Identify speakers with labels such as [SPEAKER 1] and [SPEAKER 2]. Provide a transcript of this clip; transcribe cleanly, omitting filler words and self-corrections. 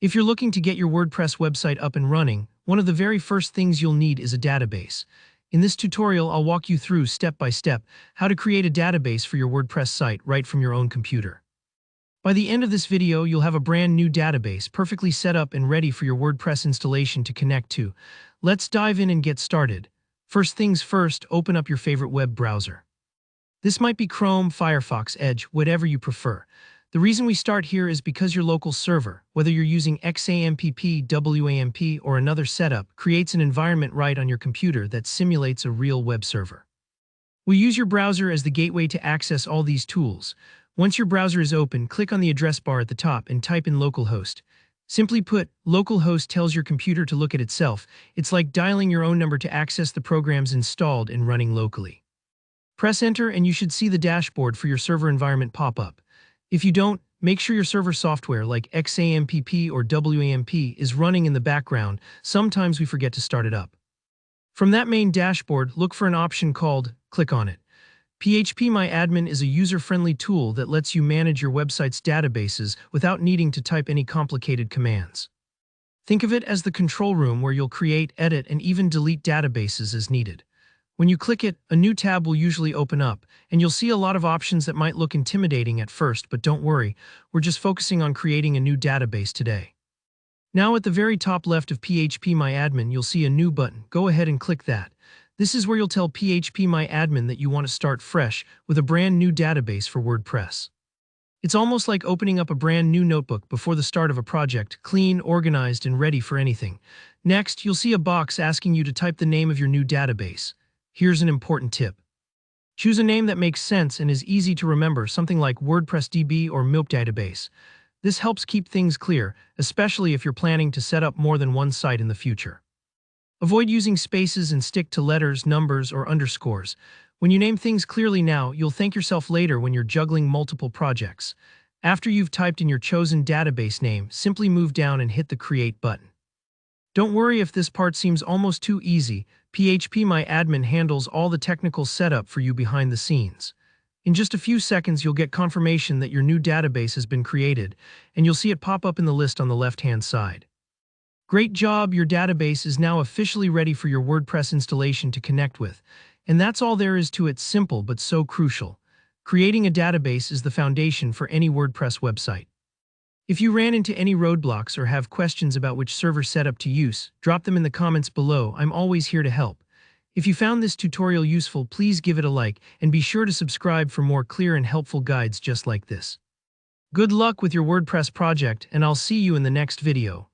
[SPEAKER 1] If you're looking to get your WordPress website up and running, one of the very first things you'll need is a database. In this tutorial, I'll walk you through step by step how to create a database for your WordPress site right from your own computer. By the end of this video, you'll have a brand new database perfectly set up and ready for your WordPress installation to connect to. Let's dive in and get started. First things first, open up your favorite web browser. This might be Chrome, Firefox, Edge, whatever you prefer. The reason we start here is because your local server, whether you're using XAMPP, WAMP, or another setup, creates an environment right on your computer that simulates a real web server. We use your browser as the gateway to access all these tools. Once your browser is open, click on the address bar at the top and type in localhost. Simply put, localhost tells your computer to look at itself. It's like dialing your own number to access the programs installed and running locally. Press enter and you should see the dashboard for your server environment pop up. If you don't, make sure your server software like XAMPP or WAMP is running in the background. Sometimes we forget to start it up. From that main dashboard, look for an option called Click on it. PHPMyAdmin is a user-friendly tool that lets you manage your website's databases without needing to type any complicated commands. Think of it as the control room where you'll create, edit, and even delete databases as needed. When you click it, a new tab will usually open up, and you'll see a lot of options that might look intimidating at first, but don't worry, we're just focusing on creating a new database today. Now at the very top left of PHPMyAdmin, you'll see a new button. Go ahead and click that. This is where you'll tell PHPMyAdmin that you want to start fresh with a brand new database for WordPress. It's almost like opening up a brand new notebook before the start of a project, clean, organized, and ready for anything. Next, you'll see a box asking you to type the name of your new database. Here's an important tip. Choose a name that makes sense and is easy to remember, something like WordPress DB or MILK database. This helps keep things clear, especially if you're planning to set up more than one site in the future. Avoid using spaces and stick to letters, numbers, or underscores. When you name things clearly now, you'll thank yourself later when you're juggling multiple projects. After you've typed in your chosen database name, simply move down and hit the Create button. Don't worry if this part seems almost too easy. PHPMyAdmin handles all the technical setup for you behind the scenes. In just a few seconds, you'll get confirmation that your new database has been created, and you'll see it pop up in the list on the left-hand side. Great job, your database is now officially ready for your WordPress installation to connect with. And that's all there is to it, simple but so crucial. Creating a database is the foundation for any WordPress website. If you ran into any roadblocks or have questions about which server setup to use, drop them in the comments below. I'm always here to help. If you found this tutorial useful, please give it a like and be sure to subscribe for more clear and helpful guides just like this. Good luck with your WordPress project, and I'll see you in the next video.